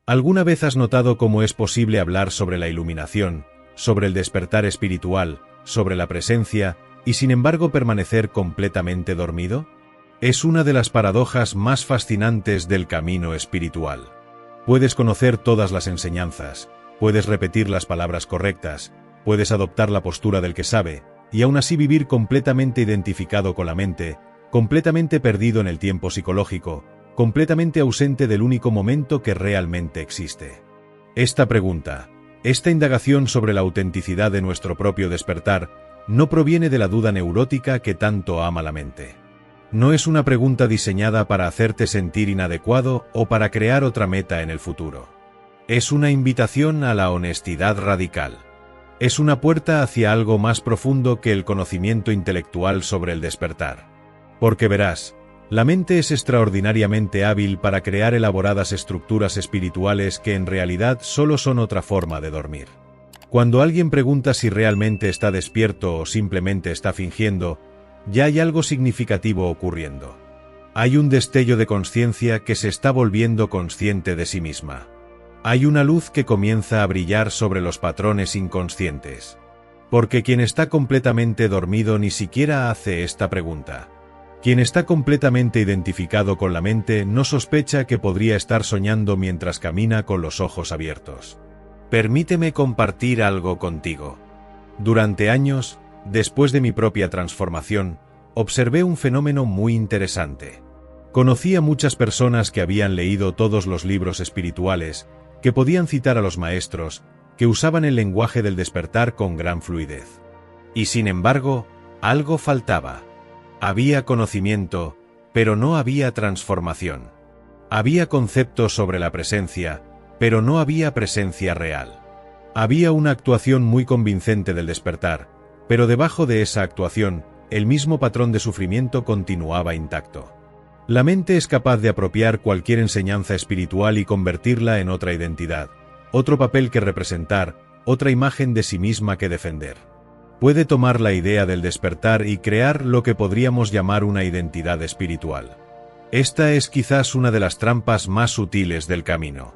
¿Alguna vez has notado cómo es posible hablar sobre la iluminación, sobre el despertar espiritual, sobre la presencia, y sin embargo permanecer completamente dormido? Es una de las paradojas más fascinantes del camino espiritual. Puedes conocer todas las enseñanzas, puedes repetir las palabras correctas, puedes adoptar la postura del que sabe, y aún así vivir completamente identificado con la mente, completamente perdido en el tiempo psicológico, completamente ausente del único momento que realmente existe. Esta pregunta, esta indagación sobre la autenticidad de nuestro propio despertar, no proviene de la duda neurótica que tanto ama la mente. No es una pregunta diseñada para hacerte sentir inadecuado o para crear otra meta en el futuro. Es una invitación a la honestidad radical. Es una puerta hacia algo más profundo que el conocimiento intelectual sobre el despertar. Porque verás, la mente es extraordinariamente hábil para crear elaboradas estructuras espirituales que en realidad solo son otra forma de dormir. Cuando alguien pregunta si realmente está despierto o simplemente está fingiendo, ya hay algo significativo ocurriendo. Hay un destello de conciencia que se está volviendo consciente de sí misma. Hay una luz que comienza a brillar sobre los patrones inconscientes. Porque quien está completamente dormido ni siquiera hace esta pregunta. Quien está completamente identificado con la mente no sospecha que podría estar soñando mientras camina con los ojos abiertos. Permíteme compartir algo contigo. Durante años, después de mi propia transformación, observé un fenómeno muy interesante. Conocí a muchas personas que habían leído todos los libros espirituales, que podían citar a los maestros, que usaban el lenguaje del despertar con gran fluidez. Y sin embargo, algo faltaba. Había conocimiento, pero no había transformación. Había conceptos sobre la presencia, pero no había presencia real. Había una actuación muy convincente del despertar, pero debajo de esa actuación, el mismo patrón de sufrimiento continuaba intacto. La mente es capaz de apropiar cualquier enseñanza espiritual y convertirla en otra identidad, otro papel que representar, otra imagen de sí misma que defender. Puede tomar la idea del despertar y crear lo que podríamos llamar una identidad espiritual. Esta es quizás una de las trampas más sutiles del camino.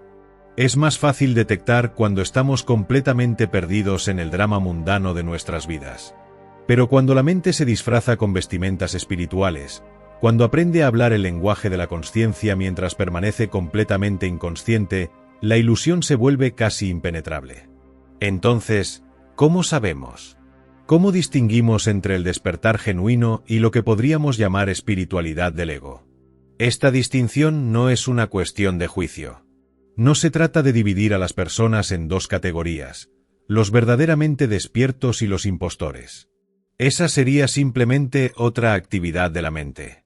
Es más fácil detectar cuando estamos completamente perdidos en el drama mundano de nuestras vidas. Pero cuando la mente se disfraza con vestimentas espirituales, cuando aprende a hablar el lenguaje de la consciencia mientras permanece completamente inconsciente, la ilusión se vuelve casi impenetrable. Entonces, ¿cómo sabemos? ¿Cómo distinguimos entre el despertar genuino y lo que podríamos llamar espiritualidad del ego? Esta distinción no es una cuestión de juicio. No se trata de dividir a las personas en dos categorías, los verdaderamente despiertos y los impostores. Esa sería simplemente otra actividad de la mente.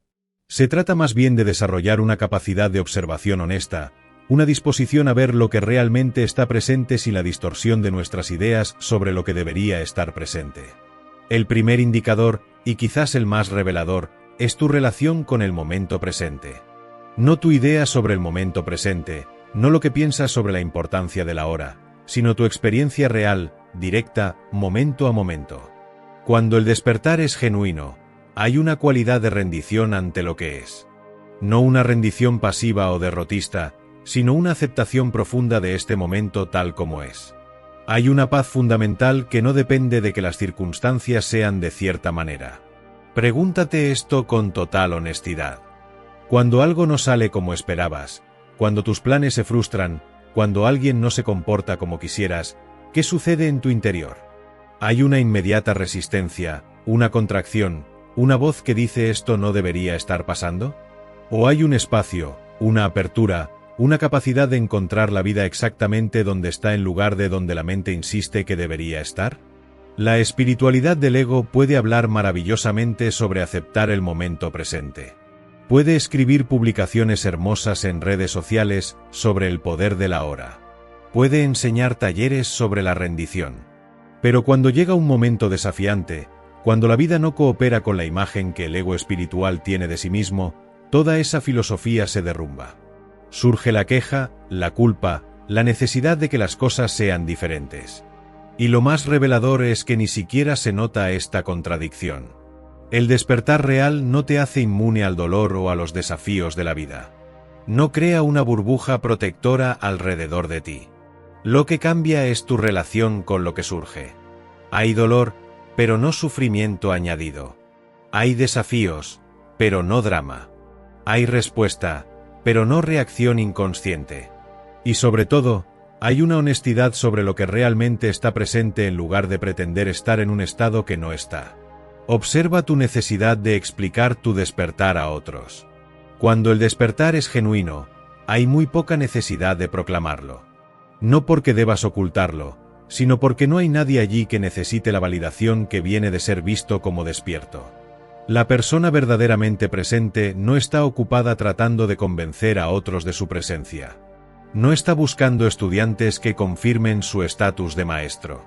Se trata más bien de desarrollar una capacidad de observación honesta, una disposición a ver lo que realmente está presente sin la distorsión de nuestras ideas sobre lo que debería estar presente. El primer indicador, y quizás el más revelador, es tu relación con el momento presente. No tu idea sobre el momento presente, no lo que piensas sobre la importancia de la hora, sino tu experiencia real, directa, momento a momento. Cuando el despertar es genuino, hay una cualidad de rendición ante lo que es. No una rendición pasiva o derrotista, sino una aceptación profunda de este momento tal como es. Hay una paz fundamental que no depende de que las circunstancias sean de cierta manera. Pregúntate esto con total honestidad. Cuando algo no sale como esperabas, cuando tus planes se frustran, cuando alguien no se comporta como quisieras, ¿qué sucede en tu interior? ¿Hay una inmediata resistencia, una contracción, una voz que dice esto no debería estar pasando? ¿O hay un espacio, una apertura, una capacidad de encontrar la vida exactamente donde está en lugar de donde la mente insiste que debería estar? La espiritualidad del ego puede hablar maravillosamente sobre aceptar el momento presente. Puede escribir publicaciones hermosas en redes sociales sobre el poder de la hora. Puede enseñar talleres sobre la rendición. Pero cuando llega un momento desafiante, cuando la vida no coopera con la imagen que el ego espiritual tiene de sí mismo, toda esa filosofía se derrumba. Surge la queja, la culpa, la necesidad de que las cosas sean diferentes. Y lo más revelador es que ni siquiera se nota esta contradicción. El despertar real no te hace inmune al dolor o a los desafíos de la vida. No crea una burbuja protectora alrededor de ti. Lo que cambia es tu relación con lo que surge. Hay dolor, pero no sufrimiento añadido. Hay desafíos, pero no drama. Hay respuesta, pero no reacción inconsciente. Y sobre todo, hay una honestidad sobre lo que realmente está presente en lugar de pretender estar en un estado que no está. Observa tu necesidad de explicar tu despertar a otros. Cuando el despertar es genuino, hay muy poca necesidad de proclamarlo. No porque debas ocultarlo, sino porque no hay nadie allí que necesite la validación que viene de ser visto como despierto. La persona verdaderamente presente no está ocupada tratando de convencer a otros de su presencia. No está buscando estudiantes que confirmen su estatus de maestro.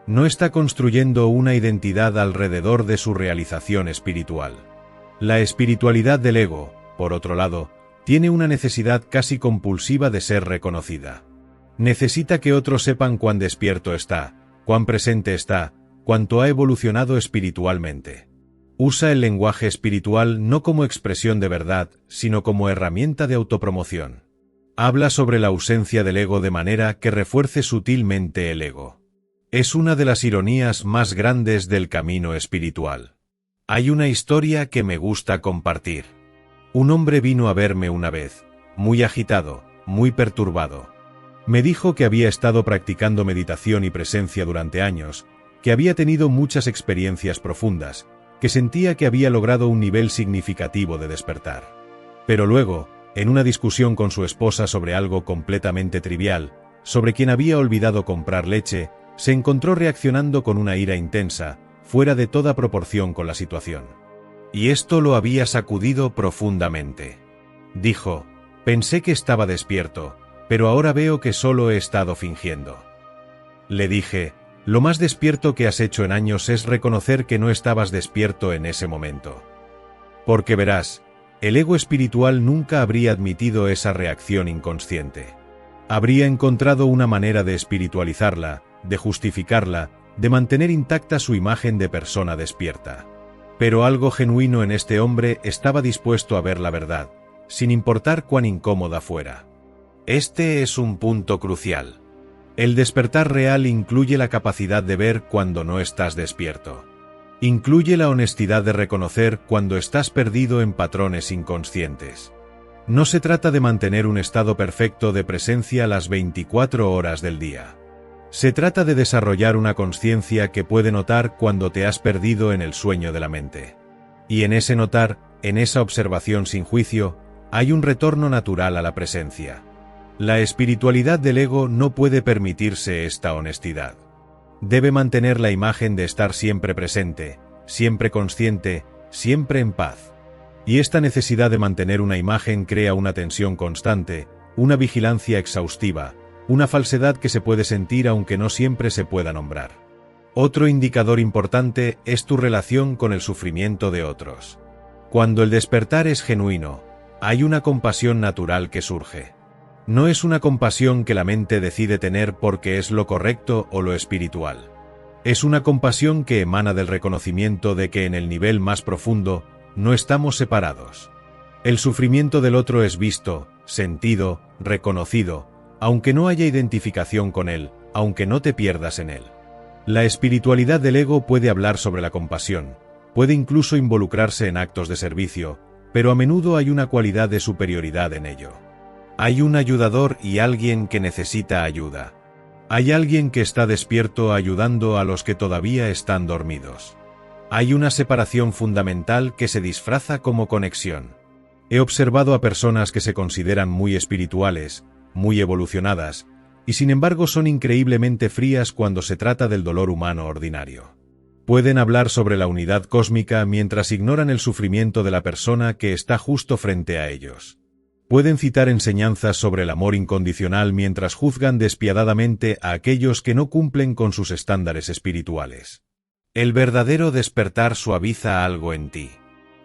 No está construyendo una identidad alrededor de su realización espiritual. La espiritualidad del ego, por otro lado, tiene una necesidad casi compulsiva de ser reconocida. Necesita que otros sepan cuán despierto está, cuán presente está, cuánto ha evolucionado espiritualmente. Usa el lenguaje espiritual no como expresión de verdad, sino como herramienta de autopromoción. Habla sobre la ausencia del ego de manera que refuerce sutilmente el ego. Es una de las ironías más grandes del camino espiritual. Hay una historia que me gusta compartir. Un hombre vino a verme una vez, muy agitado, muy perturbado. Me dijo que había estado practicando meditación y presencia durante años, que había tenido muchas experiencias profundas, que sentía que había logrado un nivel significativo de despertar. Pero luego, en una discusión con su esposa sobre algo completamente trivial, sobre quien había olvidado comprar leche, se encontró reaccionando con una ira intensa, fuera de toda proporción con la situación. Y esto lo había sacudido profundamente. Dijo: pensé que estaba despierto, pero ahora veo que solo he estado fingiendo. Le dije: lo más despierto que has hecho en años es reconocer que no estabas despierto en ese momento. Porque verás, el ego espiritual nunca habría admitido esa reacción inconsciente. Habría encontrado una manera de espiritualizarla, de justificarla, de mantener intacta su imagen de persona despierta. Pero algo genuino en este hombre estaba dispuesto a ver la verdad, sin importar cuán incómoda fuera. Este es un punto crucial. El despertar real incluye la capacidad de ver cuando no estás despierto. Incluye la honestidad de reconocer cuando estás perdido en patrones inconscientes. No se trata de mantener un estado perfecto de presencia las 24 horas del día. Se trata de desarrollar una conciencia que puede notar cuando te has perdido en el sueño de la mente. Y en ese notar, en esa observación sin juicio, hay un retorno natural a la presencia. La espiritualidad del ego no puede permitirse esta honestidad. Debe mantener la imagen de estar siempre presente, siempre consciente, siempre en paz. Y esta necesidad de mantener una imagen crea una tensión constante, una vigilancia exhaustiva, una falsedad que se puede sentir aunque no siempre se pueda nombrar. Otro indicador importante es tu relación con el sufrimiento de otros. Cuando el despertar es genuino, hay una compasión natural que surge. No es una compasión que la mente decide tener porque es lo correcto o lo espiritual. Es una compasión que emana del reconocimiento de que en el nivel más profundo, no estamos separados. El sufrimiento del otro es visto, sentido, reconocido, aunque no haya identificación con él, aunque no te pierdas en él. La espiritualidad del ego puede hablar sobre la compasión, puede incluso involucrarse en actos de servicio, pero a menudo hay una cualidad de superioridad en ello. Hay un ayudador y alguien que necesita ayuda. Hay alguien que está despierto ayudando a los que todavía están dormidos. Hay una separación fundamental que se disfraza como conexión. He observado a personas que se consideran muy espirituales, muy evolucionadas, y sin embargo son increíblemente frías cuando se trata del dolor humano ordinario. Pueden hablar sobre la unidad cósmica mientras ignoran el sufrimiento de la persona que está justo frente a ellos. Pueden citar enseñanzas sobre el amor incondicional mientras juzgan despiadadamente a aquellos que no cumplen con sus estándares espirituales. El verdadero despertar suaviza algo en ti.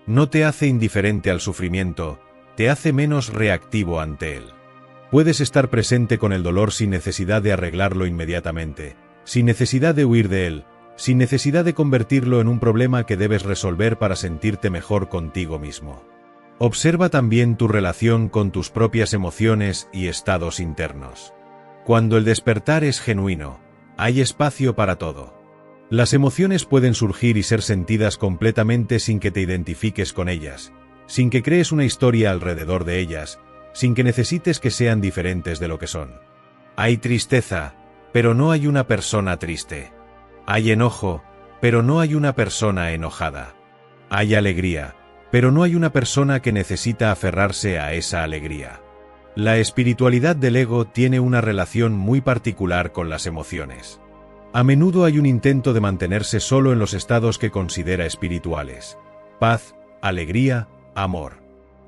No te hace indiferente al sufrimiento, te hace menos reactivo ante él. Puedes estar presente con el dolor sin necesidad de arreglarlo inmediatamente, sin necesidad de huir de él, sin necesidad de convertirlo en un problema que debes resolver para sentirte mejor contigo mismo. Observa también tu relación con tus propias emociones y estados internos. Cuando el despertar es genuino, hay espacio para todo. Las emociones pueden surgir y ser sentidas completamente sin que te identifiques con ellas, sin que crees una historia alrededor de ellas, sin que necesites que sean diferentes de lo que son. Hay tristeza, pero no hay una persona triste. Hay enojo, pero no hay una persona enojada. Hay alegría, pero no hay una persona que necesita aferrarse a esa alegría. La espiritualidad del ego tiene una relación muy particular con las emociones. A menudo hay un intento de mantenerse solo en los estados que considera espirituales: paz, alegría, amor.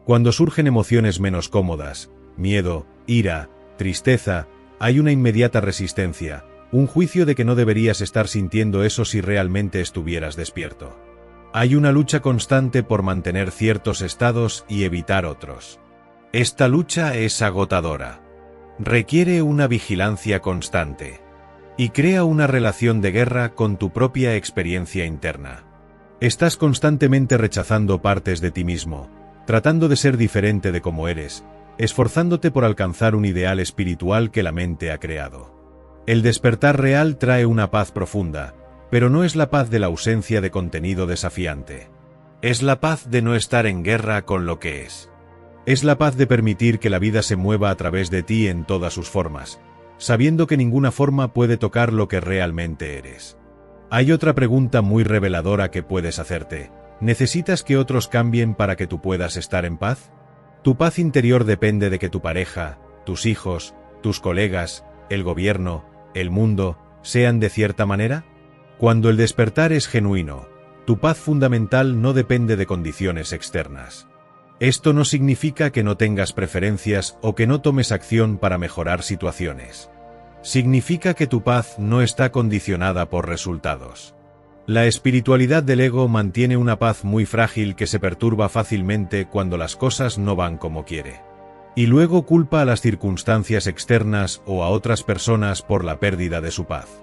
Cuando surgen emociones menos cómodas, miedo, ira, tristeza, hay una inmediata resistencia, un juicio de que no deberías estar sintiendo eso si realmente estuvieras despierto. Hay una lucha constante por mantener ciertos estados y evitar otros. Esta lucha es agotadora. Requiere una vigilancia constante. Y crea una relación de guerra con tu propia experiencia interna. Estás constantemente rechazando partes de ti mismo, tratando de ser diferente de como eres, esforzándote por alcanzar un ideal espiritual que la mente ha creado. El despertar real trae una paz profunda, pero no es la paz de la ausencia de contenido desafiante. Es la paz de no estar en guerra con lo que es. Es la paz de permitir que la vida se mueva a través de ti en todas sus formas, sabiendo que ninguna forma puede tocar lo que realmente eres. Hay otra pregunta muy reveladora que puedes hacerte. ¿Necesitas que otros cambien para que tú puedas estar en paz? ¿Tu paz interior depende de que tu pareja, tus hijos, tus colegas, el gobierno, el mundo, sean de cierta manera? Cuando el despertar es genuino, tu paz fundamental no depende de condiciones externas. Esto no significa que no tengas preferencias o que no tomes acción para mejorar situaciones. Significa que tu paz no está condicionada por resultados. La espiritualidad del ego mantiene una paz muy frágil que se perturba fácilmente cuando las cosas no van como quiere. Y luego culpa a las circunstancias externas o a otras personas por la pérdida de su paz.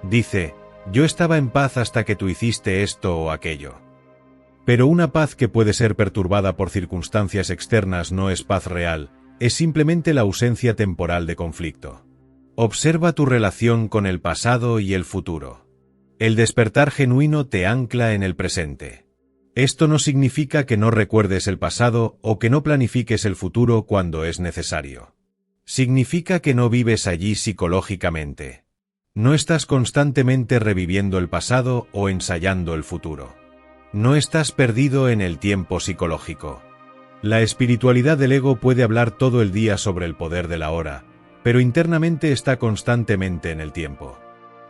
Dice: yo estaba en paz hasta que tú hiciste esto o aquello. Pero una paz que puede ser perturbada por circunstancias externas no es paz real, es simplemente la ausencia temporal de conflicto. Observa tu relación con el pasado y el futuro. El despertar genuino te ancla en el presente. Esto no significa que no recuerdes el pasado o que no planifiques el futuro cuando es necesario. Significa que no vives allí psicológicamente. No estás constantemente reviviendo el pasado o ensayando el futuro. No estás perdido en el tiempo psicológico. La espiritualidad del ego puede hablar todo el día sobre el poder de la hora, pero internamente está constantemente en el tiempo.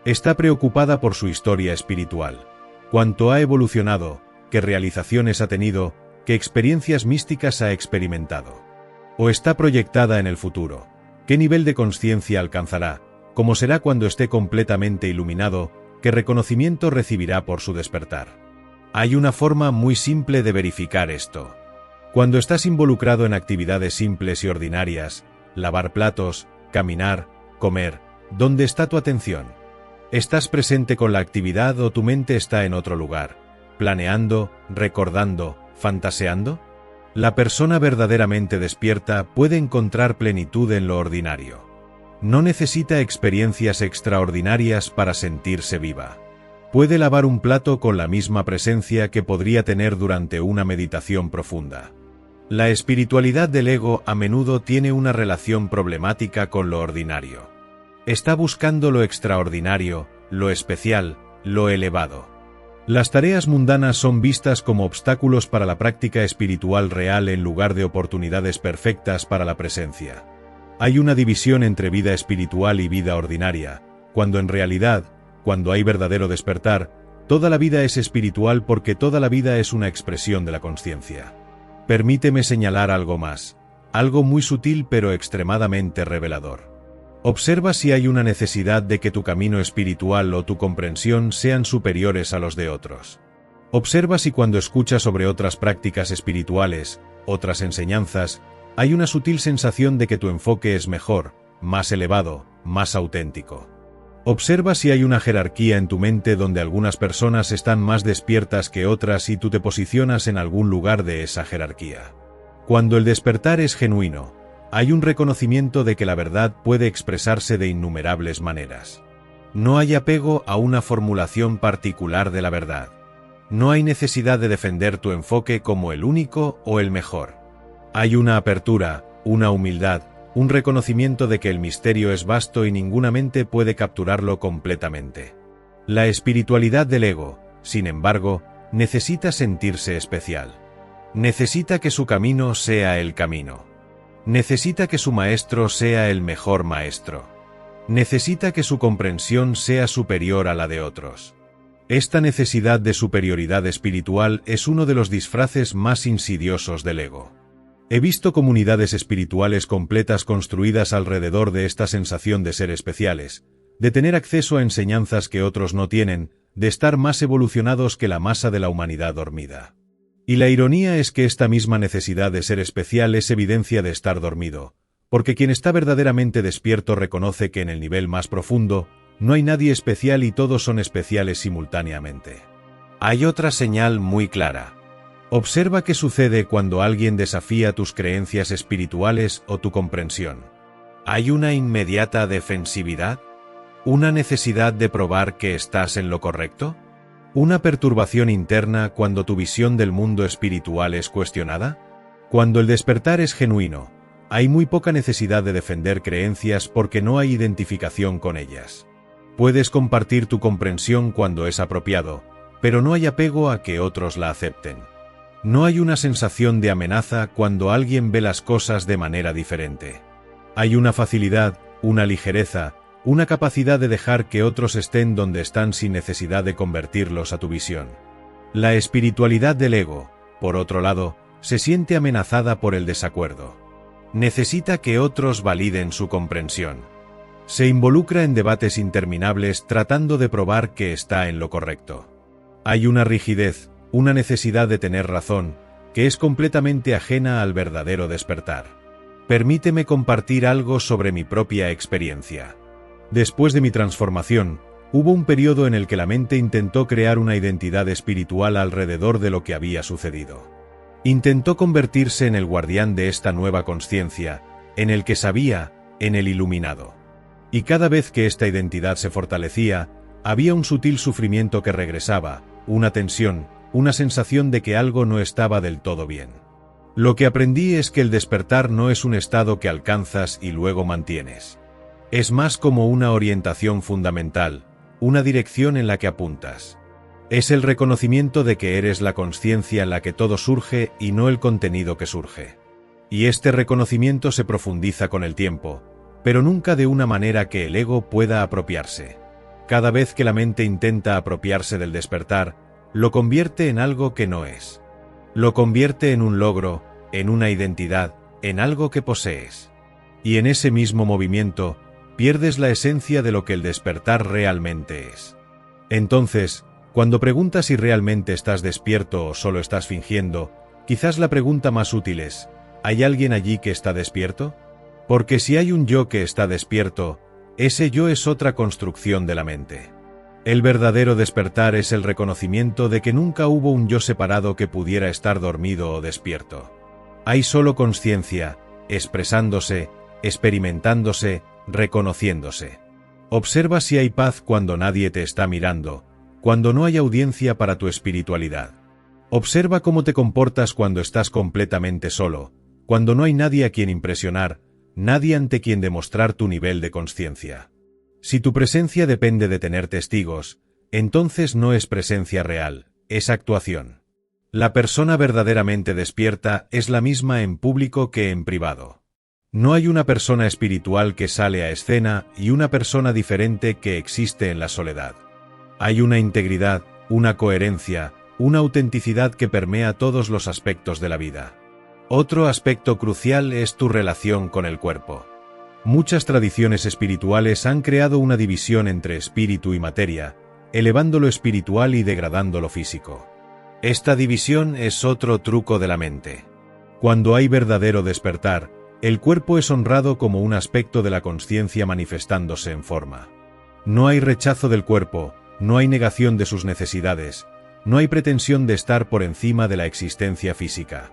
Está preocupada por su historia espiritual, cuánto ha evolucionado, qué realizaciones ha tenido, qué experiencias místicas ha experimentado. O está proyectada en el futuro, qué nivel de conciencia alcanzará, cómo será cuando esté completamente iluminado, qué reconocimiento recibirá por su despertar. Hay una forma muy simple de verificar esto. Cuando estás involucrado en actividades simples y ordinarias, lavar platos, caminar, comer, ¿dónde está tu atención? ¿Estás presente con la actividad o tu mente está en otro lugar, planeando, recordando, fantaseando? La persona verdaderamente despierta puede encontrar plenitud en lo ordinario. No necesita experiencias extraordinarias para sentirse viva. Puede lavar un plato con la misma presencia que podría tener durante una meditación profunda. La espiritualidad del ego a menudo tiene una relación problemática con lo ordinario. Está buscando lo extraordinario, lo especial, lo elevado. Las tareas mundanas son vistas como obstáculos para la práctica espiritual real en lugar de oportunidades perfectas para la presencia. Hay una división entre vida espiritual y vida ordinaria, cuando en realidad, cuando hay verdadero despertar, toda la vida es espiritual porque toda la vida es una expresión de la consciencia. Permíteme señalar algo más, algo muy sutil pero extremadamente revelador. Observa si hay una necesidad de que tu camino espiritual o tu comprensión sean superiores a los de otros. Observa si cuando escuchas sobre otras prácticas espirituales, otras enseñanzas, hay una sutil sensación de que tu enfoque es mejor, más elevado, más auténtico. Observa si hay una jerarquía en tu mente donde algunas personas están más despiertas que otras y tú te posicionas en algún lugar de esa jerarquía. Cuando el despertar es genuino, hay un reconocimiento de que la verdad puede expresarse de innumerables maneras. No hay apego a una formulación particular de la verdad. No hay necesidad de defender tu enfoque como el único o el mejor. Hay una apertura, una humildad, un reconocimiento de que el misterio es vasto y ninguna mente puede capturarlo completamente. La espiritualidad del ego, sin embargo, necesita sentirse especial. Necesita que su camino sea el camino. Necesita que su maestro sea el mejor maestro. Necesita que su comprensión sea superior a la de otros. Esta necesidad de superioridad espiritual es uno de los disfraces más insidiosos del ego. He visto comunidades espirituales completas construidas alrededor de esta sensación de ser especiales, de tener acceso a enseñanzas que otros no tienen, de estar más evolucionados que la masa de la humanidad dormida. Y la ironía es que esta misma necesidad de ser especial es evidencia de estar dormido, porque quien está verdaderamente despierto reconoce que en el nivel más profundo, no hay nadie especial y todos son especiales simultáneamente. Hay otra señal muy clara. Observa qué sucede cuando alguien desafía tus creencias espirituales o tu comprensión. ¿Hay una inmediata defensividad? ¿Una necesidad de probar que estás en lo correcto? ¿Una perturbación interna cuando tu visión del mundo espiritual es cuestionada? Cuando el despertar es genuino, hay muy poca necesidad de defender creencias porque no hay identificación con ellas. Puedes compartir tu comprensión cuando es apropiado, pero no hay apego a que otros la acepten. No hay una sensación de amenaza cuando alguien ve las cosas de manera diferente. Hay una facilidad, una ligereza, una capacidad de dejar que otros estén donde están sin necesidad de convertirlos a tu visión. La espiritualidad del ego, por otro lado, se siente amenazada por el desacuerdo. Necesita que otros validen su comprensión. Se involucra en debates interminables tratando de probar que está en lo correcto. Hay una rigidez, una necesidad de tener razón, que es completamente ajena al verdadero despertar. Permíteme compartir algo sobre mi propia experiencia. Después de mi transformación, hubo un periodo en el que la mente intentó crear una identidad espiritual alrededor de lo que había sucedido. Intentó convertirse en el guardián de esta nueva consciencia, en el que sabía, en el iluminado. Y cada vez que esta identidad se fortalecía, había un sutil sufrimiento que regresaba, una tensión, una sensación de que algo no estaba del todo bien. Lo que aprendí es que el despertar no es un estado que alcanzas y luego mantienes. Es más como una orientación fundamental, una dirección en la que apuntas. Es el reconocimiento de que eres la consciencia en la que todo surge y no el contenido que surge. Y este reconocimiento se profundiza con el tiempo, pero nunca de una manera que el ego pueda apropiarse. Cada vez que la mente intenta apropiarse del despertar, lo convierte en algo que no es. Lo convierte en un logro, en una identidad, en algo que posees. Y en ese mismo movimiento, pierdes la esencia de lo que el despertar realmente es. Entonces, cuando preguntas si realmente estás despierto o solo estás fingiendo, quizás la pregunta más útil es, ¿hay alguien allí que está despierto? Porque si hay un yo que está despierto, ese yo es otra construcción de la mente. El verdadero despertar es el reconocimiento de que nunca hubo un yo separado que pudiera estar dormido o despierto. Hay solo consciencia, expresándose, experimentándose, reconociéndose. Observa si hay paz cuando nadie te está mirando, cuando no hay audiencia para tu espiritualidad. Observa cómo te comportas cuando estás completamente solo, cuando no hay nadie a quien impresionar, nadie ante quien demostrar tu nivel de consciencia. Si tu presencia depende de tener testigos, entonces no es presencia real, es actuación. La persona verdaderamente despierta es la misma en público que en privado. No hay una persona espiritual que sale a escena y una persona diferente que existe en la soledad. Hay una integridad, una coherencia, una autenticidad que permea todos los aspectos de la vida. Otro aspecto crucial es tu relación con el cuerpo. Muchas tradiciones espirituales han creado una división entre espíritu y materia, elevando lo espiritual y degradando lo físico. Esta división es otro truco de la mente. Cuando hay verdadero despertar, el cuerpo es honrado como un aspecto de la consciencia manifestándose en forma. No hay rechazo del cuerpo, no hay negación de sus necesidades, no hay pretensión de estar por encima de la existencia física.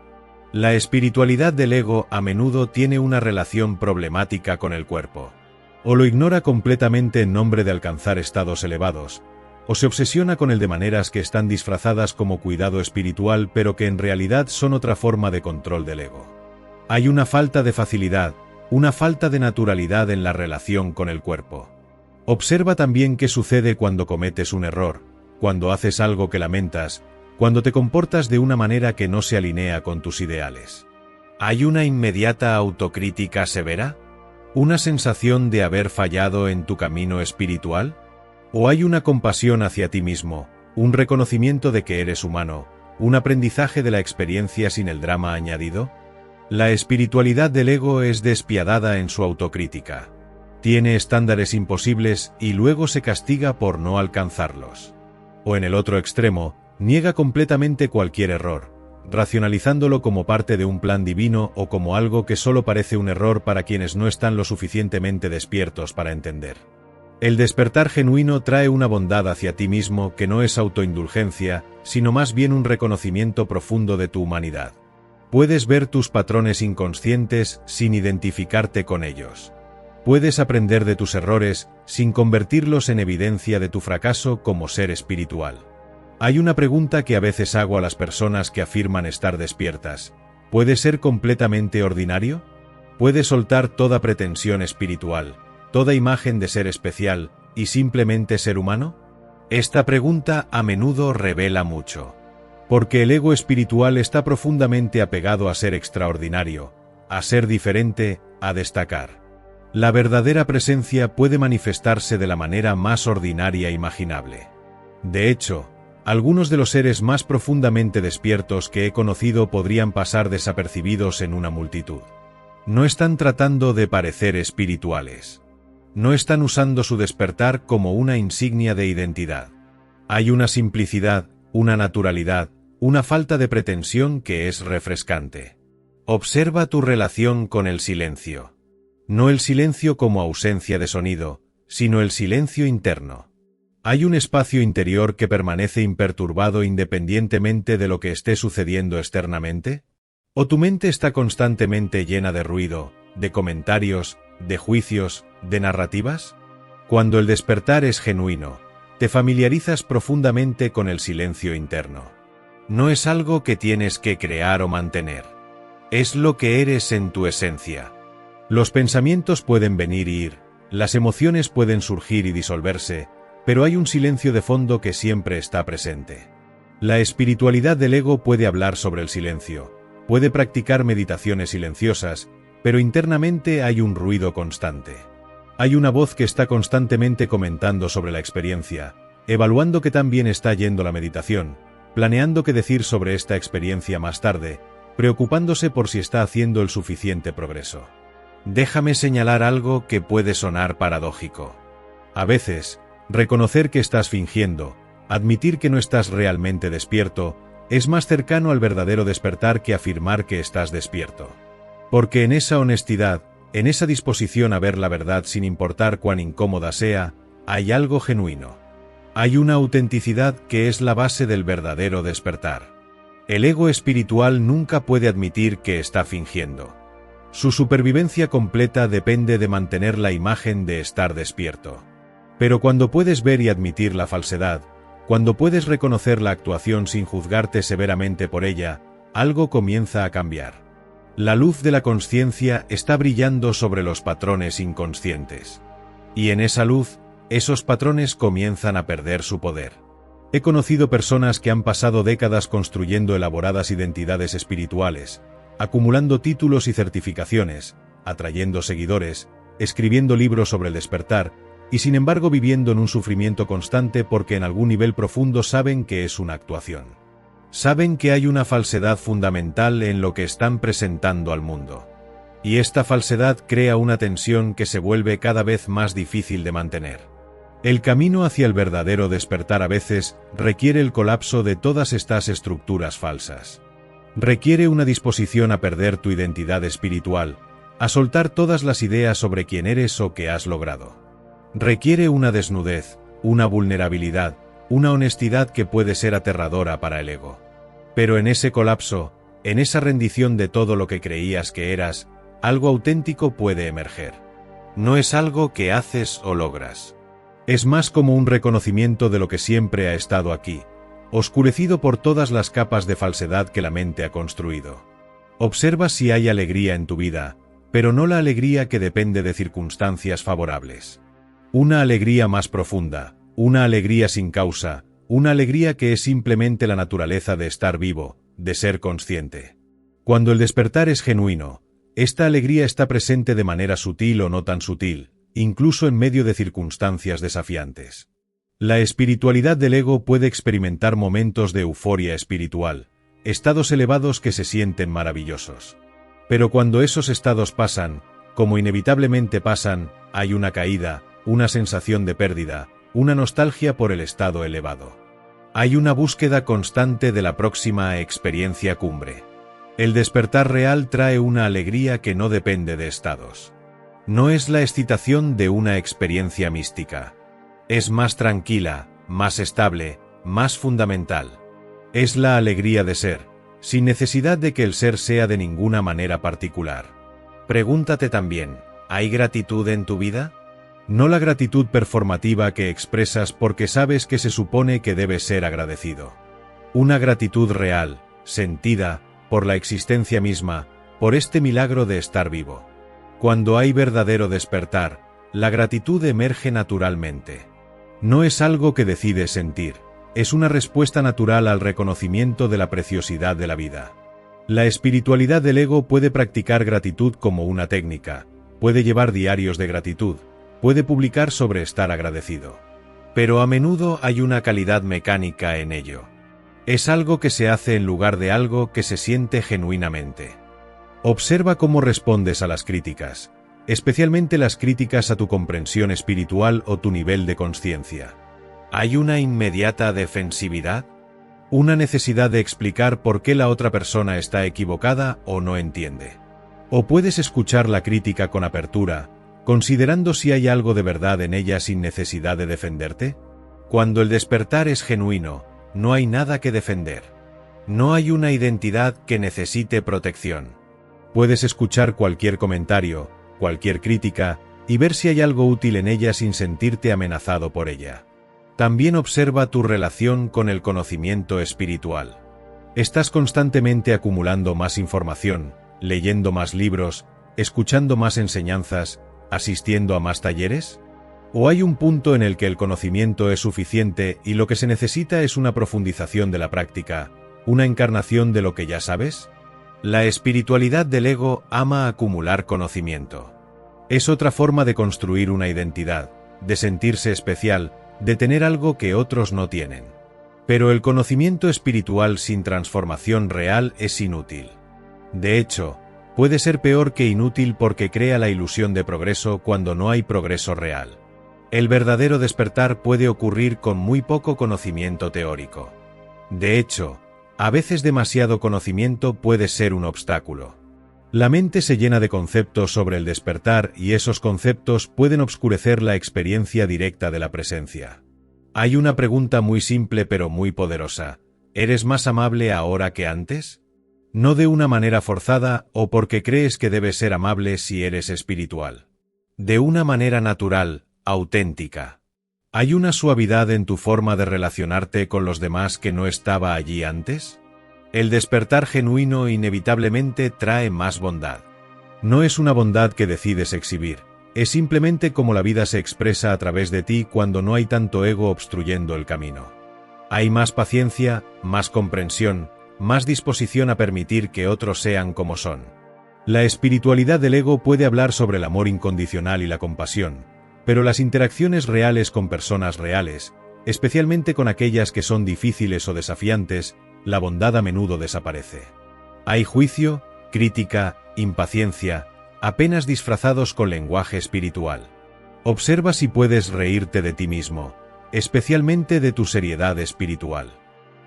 La espiritualidad del ego a menudo tiene una relación problemática con el cuerpo. O lo ignora completamente en nombre de alcanzar estados elevados, o se obsesiona con él de maneras que están disfrazadas como cuidado espiritual pero que en realidad son otra forma de control del ego. Hay una falta de facilidad, una falta de naturalidad en la relación con el cuerpo. Observa también qué sucede cuando cometes un error, cuando haces algo que lamentas, cuando te comportas de una manera que no se alinea con tus ideales. ¿Hay una inmediata autocrítica severa? ¿Una sensación de haber fallado en tu camino espiritual? ¿O hay una compasión hacia ti mismo, un reconocimiento de que eres humano, un aprendizaje de la experiencia sin el drama añadido? La espiritualidad del ego es despiadada en su autocrítica. Tiene estándares imposibles y luego se castiga por no alcanzarlos. O en el otro extremo, niega completamente cualquier error, racionalizándolo como parte de un plan divino o como algo que solo parece un error para quienes no están lo suficientemente despiertos para entender. El despertar genuino trae una bondad hacia ti mismo que no es autoindulgencia, sino más bien un reconocimiento profundo de tu humanidad. Puedes ver tus patrones inconscientes sin identificarte con ellos. Puedes aprender de tus errores sin convertirlos en evidencia de tu fracaso como ser espiritual. Hay una pregunta que a veces hago a las personas que afirman estar despiertas. ¿Puedes ser completamente ordinario? ¿Puedes soltar toda pretensión espiritual, toda imagen de ser especial, y simplemente ser humano? Esta pregunta a menudo revela mucho. Porque el ego espiritual está profundamente apegado a ser extraordinario, a ser diferente, a destacar. La verdadera presencia puede manifestarse de la manera más ordinaria imaginable. De hecho, algunos de los seres más profundamente despiertos que he conocido podrían pasar desapercibidos en una multitud. No están tratando de parecer espirituales. No están usando su despertar como una insignia de identidad. Hay una simplicidad, una naturalidad, una falta de pretensión que es refrescante. Observa tu relación con el silencio. No el silencio como ausencia de sonido, sino el silencio interno. ¿Hay un espacio interior que permanece imperturbado independientemente de lo que esté sucediendo externamente? ¿O tu mente está constantemente llena de ruido, de comentarios, de juicios, de narrativas? Cuando el despertar es genuino, te familiarizas profundamente con el silencio interno. No es algo que tienes que crear o mantener. Es lo que eres en tu esencia. Los pensamientos pueden venir y ir, las emociones pueden surgir y disolverse, pero hay un silencio de fondo que siempre está presente. La espiritualidad del ego puede hablar sobre el silencio, puede practicar meditaciones silenciosas, pero internamente hay un ruido constante. Hay una voz que está constantemente comentando sobre la experiencia, evaluando qué tan bien está yendo la meditación, planeando qué decir sobre esta experiencia más tarde, preocupándose por si está haciendo el suficiente progreso. Déjame señalar algo que puede sonar paradójico. A veces, reconocer que estás fingiendo, admitir que no estás realmente despierto, es más cercano al verdadero despertar que afirmar que estás despierto. Porque en esa honestidad, en esa disposición a ver la verdad sin importar cuán incómoda sea, hay algo genuino. Hay una autenticidad que es la base del verdadero despertar. El ego espiritual nunca puede admitir que está fingiendo. Su supervivencia completa depende de mantener la imagen de estar despierto. Pero cuando puedes ver y admitir la falsedad, cuando puedes reconocer la actuación sin juzgarte severamente por ella, algo comienza a cambiar. La luz de la consciencia está brillando sobre los patrones inconscientes. Y en esa luz, esos patrones comienzan a perder su poder. He conocido personas que han pasado décadas construyendo elaboradas identidades espirituales, acumulando títulos y certificaciones, atrayendo seguidores, escribiendo libros sobre el despertar, y sin embargo viviendo en un sufrimiento constante porque en algún nivel profundo saben que es una actuación. Saben que hay una falsedad fundamental en lo que están presentando al mundo. Y esta falsedad crea una tensión que se vuelve cada vez más difícil de mantener. El camino hacia el verdadero despertar a veces requiere el colapso de todas estas estructuras falsas. Requiere una disposición a perder tu identidad espiritual, a soltar todas las ideas sobre quién eres o qué has logrado. Requiere una desnudez, una vulnerabilidad, una honestidad que puede ser aterradora para el ego. Pero en ese colapso, En esa rendición de todo lo que creías que eras, algo auténtico puede emerger. No es algo que haces o logras. Es más como un reconocimiento de lo que siempre ha estado aquí, oscurecido por todas las capas de falsedad que la mente ha construido. Observa si hay alegría en tu vida, pero no la alegría que depende de circunstancias favorables. Una alegría más profunda, una alegría sin causa, una alegría que es simplemente la naturaleza de estar vivo, de ser consciente. Cuando el despertar es genuino, esta alegría está presente de manera sutil o no tan sutil, incluso en medio de circunstancias desafiantes. La espiritualidad del ego puede experimentar momentos de euforia espiritual, estados elevados que se sienten maravillosos. Pero cuando esos estados pasan, como inevitablemente pasan, hay una caída, una sensación de pérdida, una nostalgia por el estado elevado. Hay una búsqueda constante de la próxima experiencia cumbre. El despertar real trae una alegría que no depende de estados. No es la excitación de una experiencia mística. Es más tranquila, más estable, más fundamental. Es la alegría de ser, sin necesidad de que el ser sea de ninguna manera particular. Pregúntate también, ¿hay gratitud en tu vida? No la gratitud performativa que expresas porque sabes que se supone que debes ser agradecido. Una gratitud real, sentida, por la existencia misma, por este milagro de estar vivo. Cuando hay verdadero despertar, la gratitud emerge naturalmente. No es algo que decides sentir, es una respuesta natural al reconocimiento de la preciosidad de la vida. La espiritualidad del ego puede practicar gratitud como una técnica, puede llevar diarios de gratitud, puede publicar sobre estar agradecido. Pero a menudo hay una calidad mecánica en ello. Es algo que se hace en lugar de algo que se siente genuinamente. Observa cómo respondes a las críticas, especialmente las críticas a tu comprensión espiritual o tu nivel de conciencia. ¿Hay una inmediata defensividad? ¿Una necesidad de explicar por qué la otra persona está equivocada o no entiende? ¿O puedes escuchar la crítica con apertura, considerando si hay algo de verdad en ella sin necesidad de defenderte? Cuando el despertar es genuino, no hay nada que defender. No hay una identidad que necesite protección. Puedes escuchar cualquier comentario, cualquier crítica, y ver si hay algo útil en ella sin sentirte amenazado por ella. También observa tu relación con el conocimiento espiritual. ¿Estás constantemente acumulando más información, leyendo más libros, escuchando más enseñanzas, asistiendo a más talleres? ¿O hay un punto en el que el conocimiento es suficiente y lo que se necesita es una profundización de la práctica, una encarnación de lo que ya sabes? La espiritualidad del ego ama acumular conocimiento. Es otra forma de construir una identidad, de sentirse especial, de tener algo que otros no tienen. Pero el conocimiento espiritual sin transformación real es inútil. De hecho, puede ser peor que inútil porque crea la ilusión de progreso cuando no hay progreso real. El verdadero despertar puede ocurrir con muy poco conocimiento teórico. De hecho, a veces demasiado conocimiento puede ser un obstáculo. La mente se llena de conceptos sobre el despertar y esos conceptos pueden obscurecer la experiencia directa de la presencia. Hay una pregunta muy simple pero muy poderosa. ¿Eres más amable ahora que antes? No de una manera forzada o porque crees que debes ser amable si eres espiritual. De una manera natural, auténtica. ¿Hay una suavidad en tu forma de relacionarte con los demás que no estaba allí antes? El despertar genuino inevitablemente trae más bondad. No es una bondad que decides exhibir, es simplemente como la vida se expresa a través de ti cuando no hay tanto ego obstruyendo el camino. Hay más paciencia, más comprensión, más disposición a permitir que otros sean como son. La espiritualidad del ego puede hablar sobre el amor incondicional y la compasión, pero las interacciones reales con personas reales, especialmente con aquellas que son difíciles o desafiantes, la bondad a menudo desaparece. Hay juicio, crítica, impaciencia, apenas disfrazados con lenguaje espiritual. Observa si puedes reírte de ti mismo, especialmente de tu seriedad espiritual.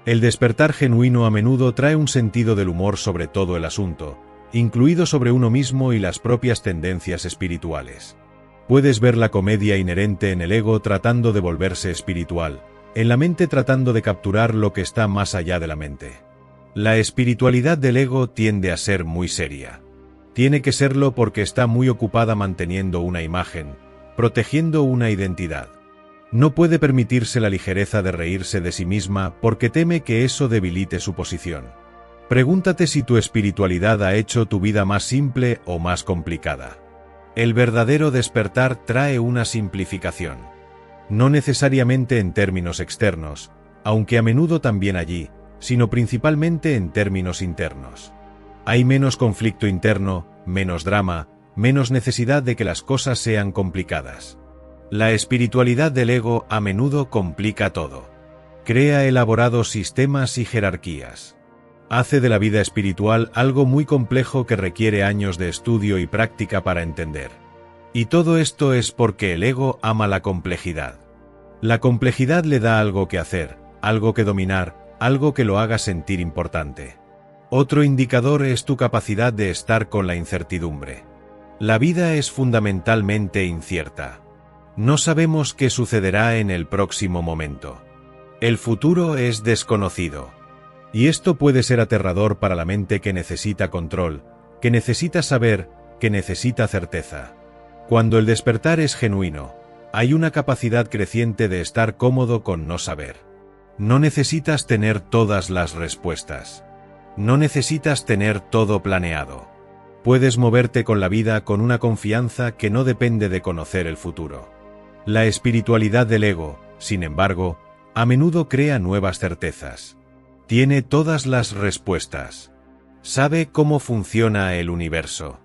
El despertar genuino a menudo trae un sentido del humor sobre todo el asunto, incluido sobre uno mismo y las propias tendencias espirituales. Puedes ver la comedia inherente en el ego tratando de volverse espiritual, en la mente tratando de capturar lo que está más allá de la mente. La espiritualidad del ego tiende a ser muy seria. Tiene que serlo porque está muy ocupada manteniendo una imagen, protegiendo una identidad. No puede permitirse la ligereza de reírse de sí misma porque teme que eso debilite su posición. Pregúntate si tu espiritualidad ha hecho tu vida más simple o más complicada. El verdadero despertar trae una simplificación. No necesariamente en términos externos, aunque a menudo también allí, sino principalmente en términos internos. Hay menos conflicto interno, menos drama, menos necesidad de que las cosas sean complicadas. La espiritualidad del ego a menudo complica todo. Crea elaborados sistemas y jerarquías. Hace de la vida espiritual algo muy complejo que requiere años de estudio y práctica para entender. Y todo esto es porque el ego ama la complejidad. La complejidad le da algo que hacer, algo que dominar, algo que lo haga sentir importante. Otro indicador es tu capacidad de estar con la incertidumbre. La vida es fundamentalmente incierta. No sabemos qué sucederá en el próximo momento. El futuro es desconocido. Y esto puede ser aterrador para la mente que necesita control, que necesita saber, que necesita certeza. Cuando el despertar es genuino, hay una capacidad creciente de estar cómodo con no saber. No necesitas tener todas las respuestas. No necesitas tener todo planeado. Puedes moverte con la vida con una confianza que no depende de conocer el futuro. La espiritualidad del ego, sin embargo, a menudo crea nuevas certezas. Tiene todas las respuestas. Sabe cómo funciona el universo.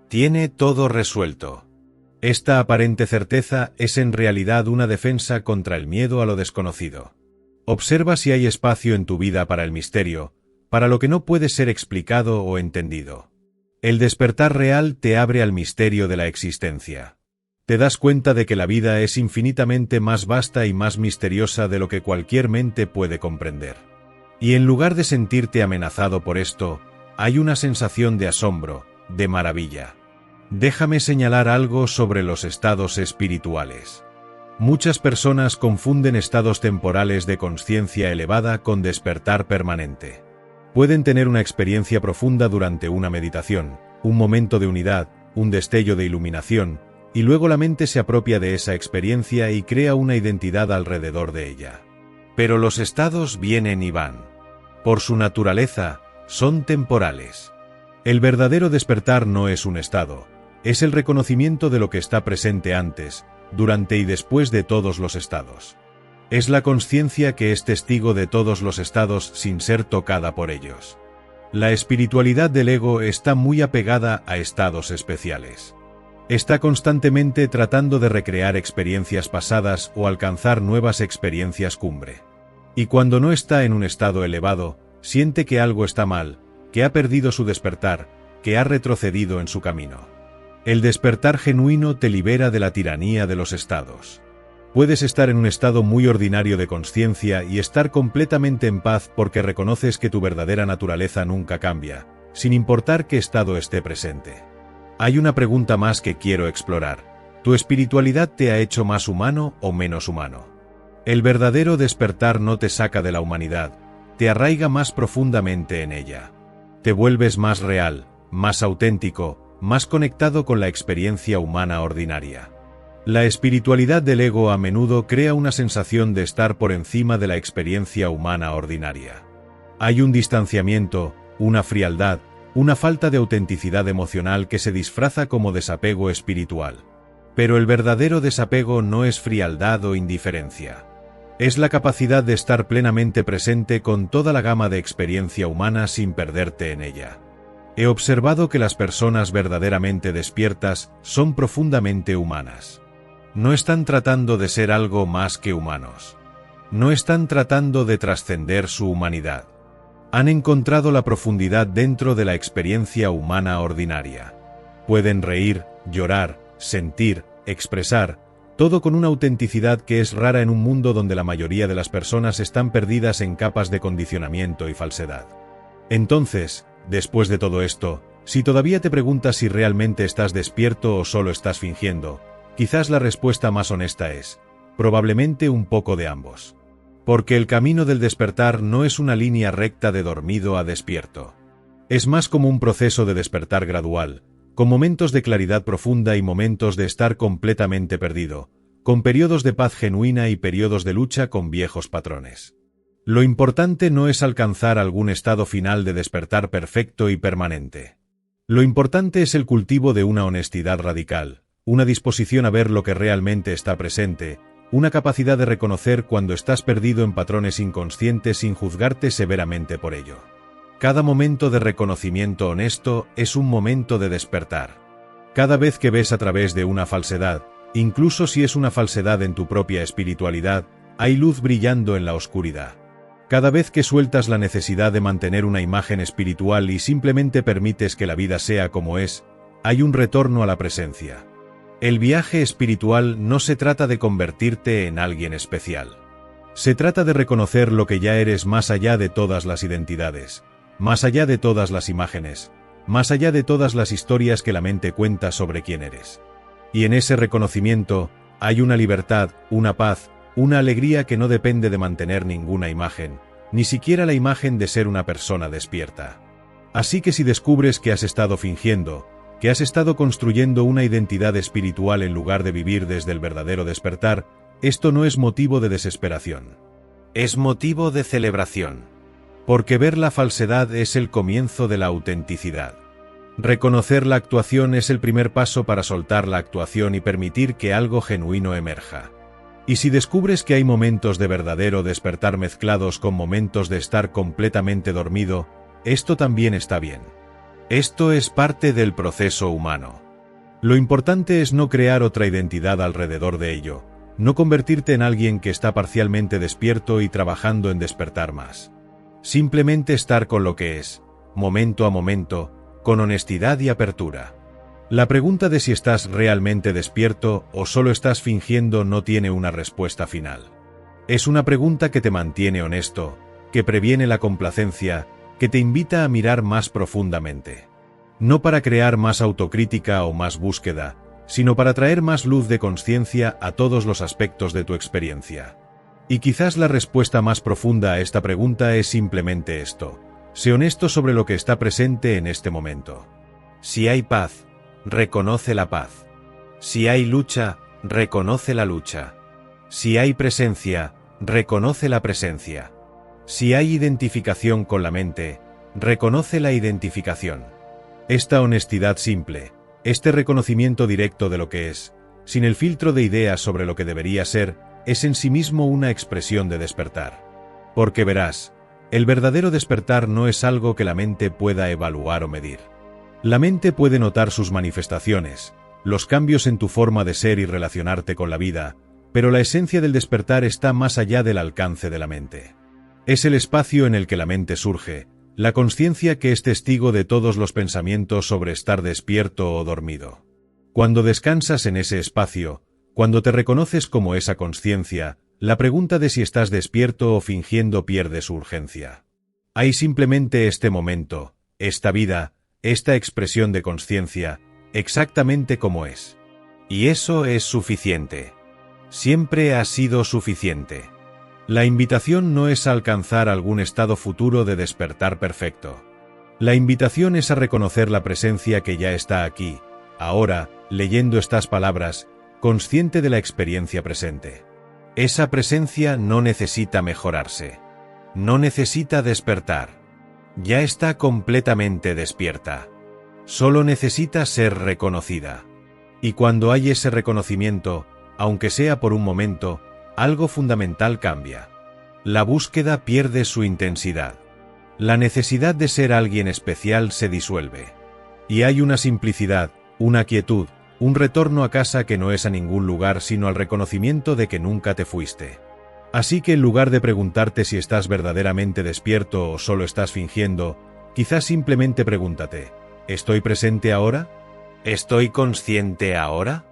Tiene todo resuelto. Esta aparente certeza es en realidad una defensa contra el miedo a lo desconocido. Observa si hay espacio en tu vida para el misterio, para lo que no puede ser explicado o entendido. El despertar real te abre al misterio de la existencia. Te das cuenta de que la vida es infinitamente más vasta y más misteriosa de lo que cualquier mente puede comprender. Y en lugar de sentirte amenazado por esto, hay una sensación de asombro, de maravilla. Déjame señalar algo sobre los estados espirituales. Muchas personas confunden estados temporales de consciencia elevada con despertar permanente. Pueden tener una experiencia profunda durante una meditación, un momento de unidad, un destello de iluminación, y luego la mente se apropia de esa experiencia y crea una identidad alrededor de ella. Pero los estados vienen y van. Por su naturaleza, son temporales. El verdadero despertar no es un estado, es el reconocimiento de lo que está presente antes, durante y después de todos los estados. Es la consciencia que es testigo de todos los estados sin ser tocada por ellos. La espiritualidad del ego está muy apegada a estados especiales. Está constantemente tratando de recrear experiencias pasadas o alcanzar nuevas experiencias cumbre. Y cuando no está en un estado elevado, siente que algo está mal, que ha perdido su despertar, que ha retrocedido en su camino. El despertar genuino te libera de la tiranía de los estados. Puedes estar en un estado muy ordinario de consciencia y estar completamente en paz porque reconoces que tu verdadera naturaleza nunca cambia, sin importar qué estado esté presente. Hay una pregunta más que quiero explorar. ¿Tu espiritualidad te ha hecho más humano o menos humano? El verdadero despertar no te saca de la humanidad, te arraiga más profundamente en ella. Te vuelves más real, más auténtico, más conectado con la experiencia humana ordinaria. La espiritualidad del ego a menudo crea una sensación de estar por encima de la experiencia humana ordinaria. Hay un distanciamiento, una frialdad, una falta de autenticidad emocional que se disfraza como desapego espiritual. Pero el verdadero desapego no es frialdad o indiferencia. Es la capacidad de estar plenamente presente con toda la gama de experiencia humana sin perderte en ella. He observado que las personas verdaderamente despiertas son profundamente humanas. No están tratando de ser algo más que humanos. No están tratando de trascender su humanidad. Han encontrado la profundidad dentro de la experiencia humana ordinaria. Pueden reír, llorar, sentir, expresar, todo con una autenticidad que es rara en un mundo donde la mayoría de las personas están perdidas en capas de condicionamiento y falsedad. Entonces, después de todo esto, si todavía te preguntas si realmente estás despierto o solo estás fingiendo, quizás la respuesta más honesta es, probablemente un poco de ambos. Porque el camino del despertar no es una línea recta de dormido a despierto. Es más como un proceso de despertar gradual, con momentos de claridad profunda y momentos de estar completamente perdido, con periodos de paz genuina y periodos de lucha con viejos patrones. Lo importante no es alcanzar algún estado final de despertar perfecto y permanente. Lo importante es el cultivo de una honestidad radical, una disposición a ver lo que realmente está presente, una capacidad de reconocer cuando estás perdido en patrones inconscientes sin juzgarte severamente por ello. Cada momento de reconocimiento honesto es un momento de despertar. Cada vez que ves a través de una falsedad, incluso si es una falsedad en tu propia espiritualidad, hay luz brillando en la oscuridad. Cada vez que sueltas la necesidad de mantener una imagen espiritual y simplemente permites que la vida sea como es, hay un retorno a la presencia. El viaje espiritual no se trata de convertirte en alguien especial. Se trata de reconocer lo que ya eres más allá de todas las identidades, más allá de todas las imágenes, más allá de todas las historias que la mente cuenta sobre quién eres. Y en ese reconocimiento hay una libertad, una paz, una alegría que no depende de mantener ninguna imagen, ni siquiera la imagen de ser una persona despierta. Así que si descubres que has estado fingiendo, que has estado construyendo una identidad espiritual en lugar de vivir desde el verdadero despertar, esto no es motivo de desesperación. Es motivo de celebración. Porque ver la falsedad es el comienzo de la autenticidad. Reconocer la actuación es el primer paso para soltar la actuación y permitir que algo genuino emerja. Y si descubres que hay momentos de verdadero despertar mezclados con momentos de estar completamente dormido, esto también está bien. Esto es parte del proceso humano. Lo importante es no crear otra identidad alrededor de ello, no convertirte en alguien que está parcialmente despierto y trabajando en despertar más. Simplemente estar con lo que es, momento a momento, con honestidad y apertura. La pregunta de si estás realmente despierto o solo estás fingiendo no tiene una respuesta final. Es una pregunta que te mantiene honesto, que previene la complacencia, que te invita a mirar más profundamente. No para crear más autocrítica o más búsqueda, sino para traer más luz de conciencia a todos los aspectos de tu experiencia. Y quizás la respuesta más profunda a esta pregunta es simplemente esto: sé honesto sobre lo que está presente en este momento. Si hay paz, reconoce la paz. Si hay lucha, reconoce la lucha. Si hay presencia, reconoce la presencia. Si hay identificación con la mente, reconoce la identificación. Esta honestidad simple, este reconocimiento directo de lo que es, sin el filtro de ideas sobre lo que debería ser, es en sí mismo una expresión de despertar. Porque verás, el verdadero despertar no es algo que la mente pueda evaluar o medir. La mente puede notar sus manifestaciones, los cambios en tu forma de ser y relacionarte con la vida, pero la esencia del despertar está más allá del alcance de la mente. Es el espacio en el que la mente surge, la consciencia que es testigo de todos los pensamientos sobre estar despierto o dormido. Cuando descansas en ese espacio, cuando te reconoces como esa consciencia, la pregunta de si estás despierto o fingiendo pierde su urgencia. Hay simplemente este momento, esta vida, esta expresión de consciencia, exactamente como es. Y eso es suficiente. Siempre ha sido suficiente. La invitación no es a alcanzar algún estado futuro de despertar perfecto. La invitación es a reconocer la presencia que ya está aquí, ahora, leyendo estas palabras, consciente de la experiencia presente. Esa presencia no necesita mejorarse. No necesita despertar. Ya está completamente despierta. Solo necesita ser reconocida. Y cuando hay ese reconocimiento, aunque sea por un momento, algo fundamental cambia. La búsqueda pierde su intensidad. La necesidad de ser alguien especial se disuelve. Y hay una simplicidad, una quietud, un retorno a casa que no es a ningún lugar sino al reconocimiento de que nunca te fuiste. Así que en lugar de preguntarte si estás verdaderamente despierto o solo estás fingiendo, quizás simplemente pregúntate: ¿estoy presente ahora? ¿Estoy consciente ahora?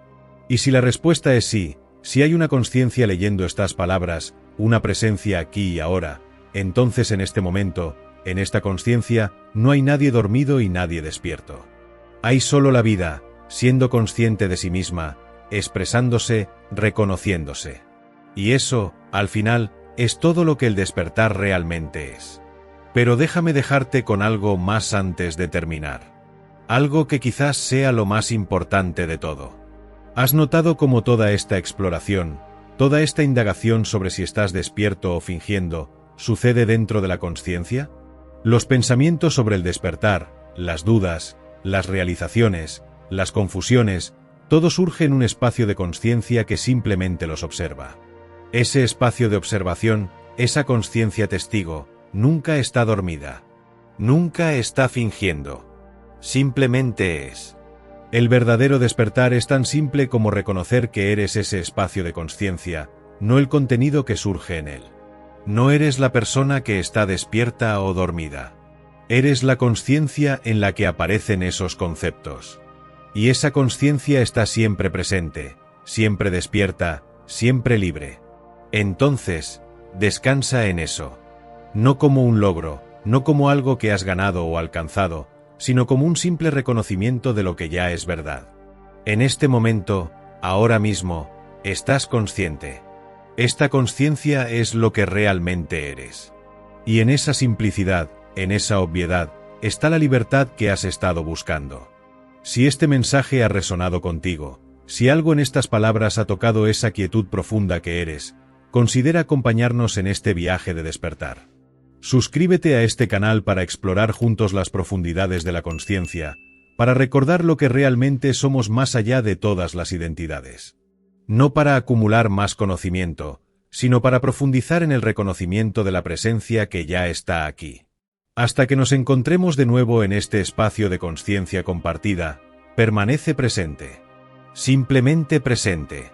Y si la respuesta es sí, si hay una conciencia leyendo estas palabras, una presencia aquí y ahora, entonces en este momento, en esta conciencia, no hay nadie dormido y nadie despierto. Hay solo la vida, siendo consciente de sí misma, expresándose, reconociéndose. Y eso, al final, es todo lo que el despertar realmente es. Pero déjame dejarte con algo más antes de terminar. Algo que quizás sea lo más importante de todo. ¿Has notado cómo toda esta exploración, toda esta indagación sobre si estás despierto o fingiendo, sucede dentro de la consciencia? Los pensamientos sobre el despertar, las dudas, las realizaciones, las confusiones, todo surge en un espacio de consciencia que simplemente los observa. Ese espacio de observación, esa consciencia testigo, nunca está dormida. Nunca está fingiendo. Simplemente es. El verdadero despertar es tan simple como reconocer que eres ese espacio de consciencia, no el contenido que surge en él. No eres la persona que está despierta o dormida. Eres la consciencia en la que aparecen esos conceptos. Y esa consciencia está siempre presente, siempre despierta, siempre libre. Entonces, descansa en eso. No como un logro, no como algo que has ganado o alcanzado, sino como un simple reconocimiento de lo que ya es verdad. En este momento, ahora mismo, estás consciente. Esta consciencia es lo que realmente eres. Y en esa simplicidad, en esa obviedad, está la libertad que has estado buscando. Si este mensaje ha resonado contigo, si algo en estas palabras ha tocado esa quietud profunda que eres, considera acompañarnos en este viaje de despertar. Suscríbete a este canal para explorar juntos las profundidades de la consciencia, para recordar lo que realmente somos más allá de todas las identidades. No para acumular más conocimiento, sino para profundizar en el reconocimiento de la presencia que ya está aquí. Hasta que nos encontremos de nuevo en este espacio de consciencia compartida, permanece presente. Simplemente presente.